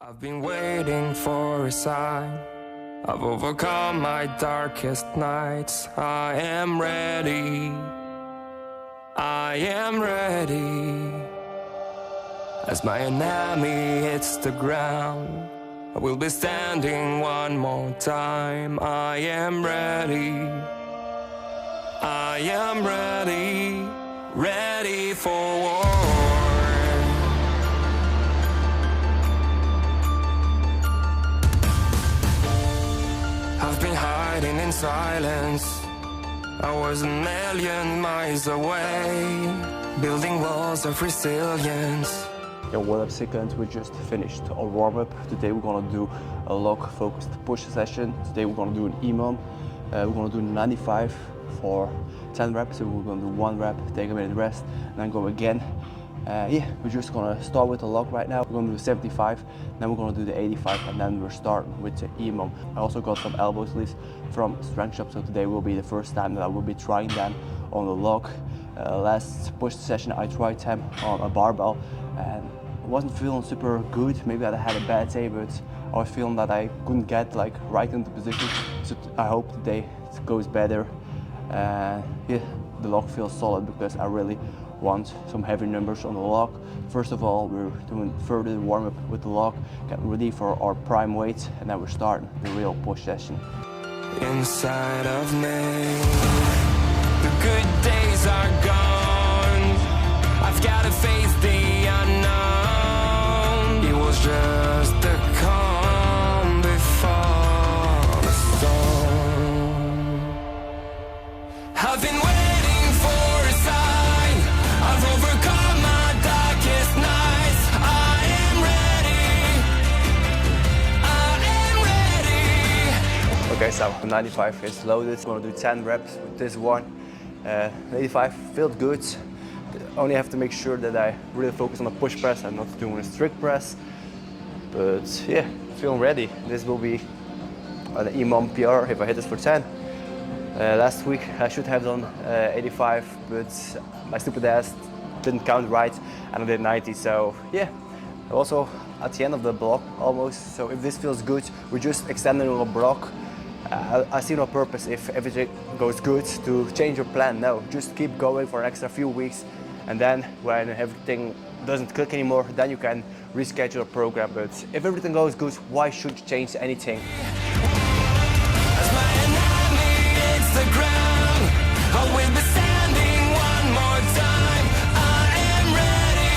I've been waiting for a sign. I've overcome my darkest nights. I am ready. I am ready. As my enemy hits the ground, I will be standing one more time. I am ready. I am ready. Ready for war. I've been hiding in silence. I was a million miles away, building walls of resilience. Yo, what up, Sicklands? We just finished our warm-up. Today we're gonna do a log-focused push session. Today we're gonna do an Emiel. We're gonna do 95 for 10 reps. So we're gonna do 1 rep, take a minute rest, and then go again. We're just gonna start with the log right now. We're gonna do 75, then we're gonna do the 85, and then we're starting with the Emiel. I also got some elbow sleeves from Strength Shop, so today will be the first time that I will be trying them on the log. Last push session I tried them on a barbell, and I wasn't feeling super good. Maybe I had a bad day, but I was feeling that I couldn't get like right into position. So I hope today it goes better. The log feels solid because I really want some heavy numbers on the log. First of all, we're doing further warm-up with the log, getting ready for our prime weight, and then we're starting the real push session. Inside of me, the good days are gone. I've got to face the unknown. It was just the calm before the storm. I've been waiting for a sign. I've overcome my darkest nights. I am ready. I am ready. Okay, so 95 is loaded. I'm gonna do 10 reps with this one. 85 felt good. Only have to make sure that I really focus on the push press and not doing a strict press. But yeah, feeling ready. This will be an Emiel PR if I hit this for 10. Last week I should have done 85, but my stupid ass didn't count right and I did 90. So yeah, also at the end of the block almost. So if this feels good, we're just extending our block. I see no purpose if everything goes good to change your plan. No, just keep going for an extra few weeks, and then when everything doesn't click anymore, then you can reschedule a program. But if everything goes good, why should you change anything? As my enemy hits the ground, I will be standing one more time. I am ready.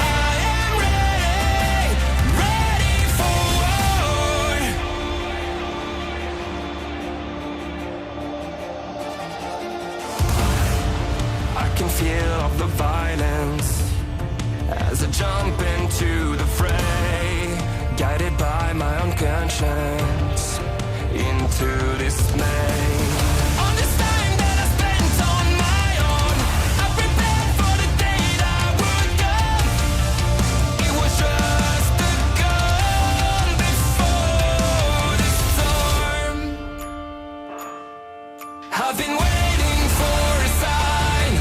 I am ready. Ready for war. I can feel all the violence as I jump into the fray, guided by my own conscience into dismay. All this time that I spent on my own, I prepared for the day that would come. It was just the calm before the storm. I've been waiting for a sign.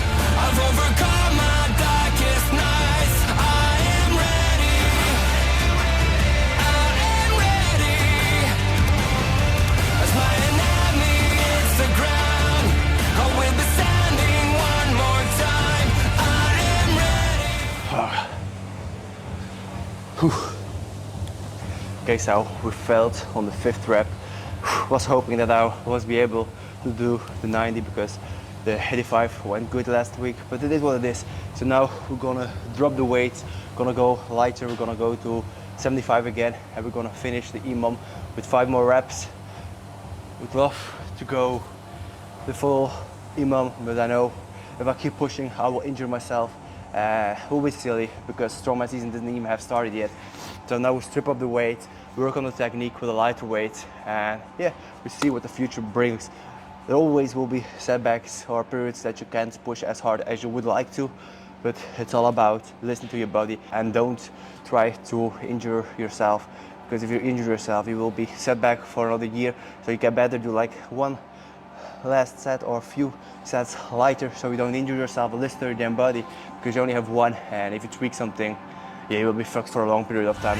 I've overcome my darkest nights. I am ready. I am ready. As my enemy hits the ground, I will be standing one more time. I am ready. Okay, so we failed on the 5th rep. Was hoping that I was be able to do the 90 because the 85 went good last week, but it is what it is. So now we're gonna drop the weight, gonna go lighter, we're gonna go to 75 again, and we're gonna finish the Emiel with 5 more reps. Would love to go the full Emiel, but I know if I keep pushing, I will injure myself. It will be silly because strongman season doesn't even have started yet. So now we strip up the weight, work on the technique with a lighter weight, and yeah, we see what the future brings. There always will be setbacks or periods that you can't push as hard as you would like to, but it's all about listening to your body and don't try to injure yourself, because if you injure yourself, you will be set back for another year. So you can better do like one last set or a few sets lighter so you don't injure yourself, listen to your damn body, because you only have one, and if you tweak something, yeah, you will be fucked for a long period of time.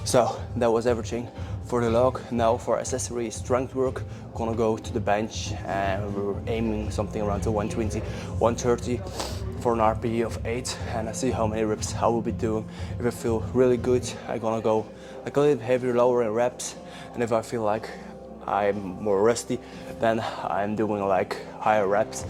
So that was everything for the log. Now for accessory strength work, gonna go to the bench and we're aiming something around the 120, 130 for an RPE of 8, and I see how many reps I will be doing. If I feel really good, I'm gonna go like a little heavier, lower in reps, and if I feel like I'm more rusty, then I'm doing like higher reps.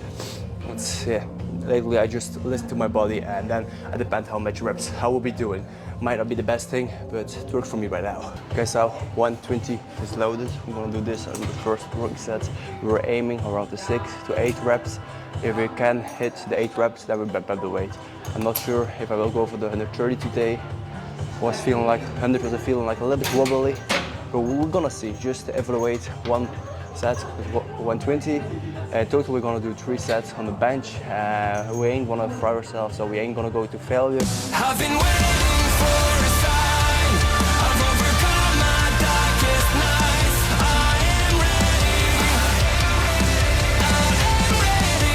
Yeah, lately I just listen to my body and then I depend how much reps I will be doing. Might not be the best thing, but it works for me right now. Okay, so 120 is loaded. We're gonna do this on the first work set. We're aiming around the 6 to 8 reps. If we can hit the 8 reps, then we bump up the weight. I'm not sure if I will go for the 130 today. Was feeling like 100 was feeling like a little bit wobbly, but we're gonna see. Just to evaluate one set with 120. Total, we're gonna do 3 sets on the bench. We ain't gonna fry ourselves, so we ain't gonna go to failure. I've been waiting for a sign. I've overcome my darkest nights. I am ready. I am ready.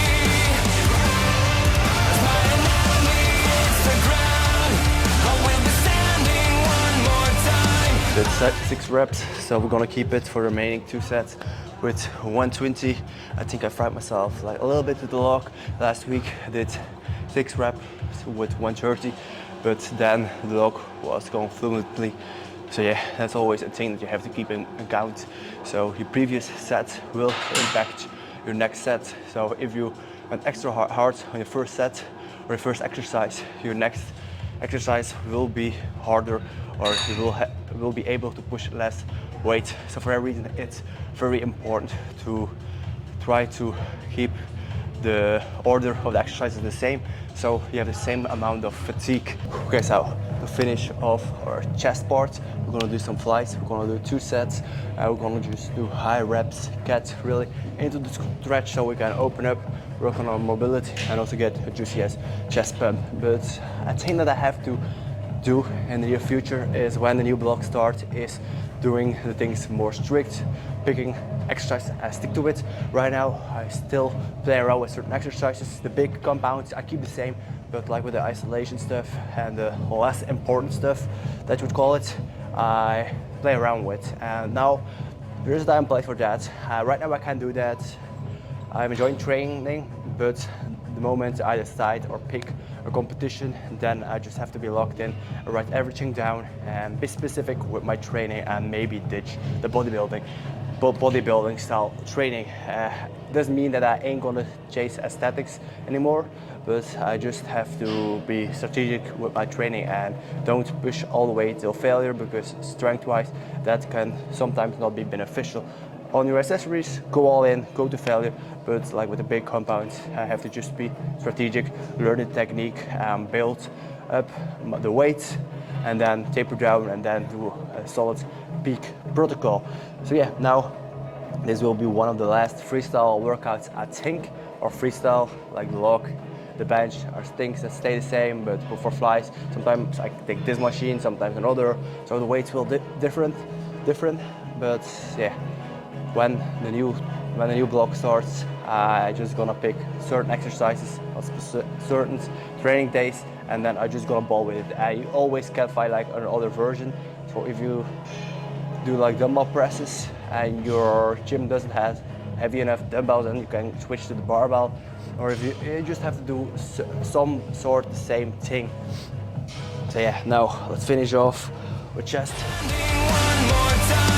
As my enemy hits the ground, I will be standing one more time. That's 6 reps, so we're gonna keep it for the remaining 2 sets with 120. I think I fried myself like a little bit with the log. Last week I did 6 reps with 130, but then the log was going fluently. So yeah, that's always a thing that you have to keep in account. So your previous set will impact your next set. So if you went extra hard on your first set or your first exercise, your next exercise will be harder, or you will be able to push less weight. So for that reason, it's very important to try to keep the order of the exercises the same, so you have the same amount of fatigue. Okay, so to finish off our chest part, we're gonna do some flies. We're gonna do 2 sets. We're gonna just do high reps, get really into the stretch so we can open up, work on our mobility, and also get a juicy ass chest pump. But a thing that I have to do in the near future is, when the new block starts, is doing the things more strict, picking exercise and stick to it. Right now I still play around with certain exercises. The big compounds I keep the same, but like with the isolation stuff and the less important stuff, that you would call it, I play around with. And now there's a time and place for that. Right now I can't do that. I'm enjoying training, but the moment I decide or pick a competition, then I just have to be locked in, write everything down, and be specific with my training, and maybe ditch the bodybuilding style training. Doesn't mean that I ain't gonna chase aesthetics anymore, but I just have to be strategic with my training and don't push all the way till failure, because strength-wise that can sometimes not be beneficial. On your accessories, go all in, go to failure, but like with the big compounds, I have to just be strategic, learn the technique, build up the weight, and then taper down, and then do a solid peak protocol. So yeah, now this will be one of the last freestyle workouts, I think, or freestyle, like the log, the bench, are things that stay the same, but for flies, sometimes I take this machine, sometimes another, so the weights will different, but yeah. When the new block starts, I just gonna pick certain exercises on certain training days, and then I just gonna ball with it. I always can find like another version. So if you do like dumbbell presses and your gym doesn't have heavy enough dumbbells, then you can switch to the barbell. Or if you just have to do some sort of the same thing. So yeah, now let's finish off with chest. One more time.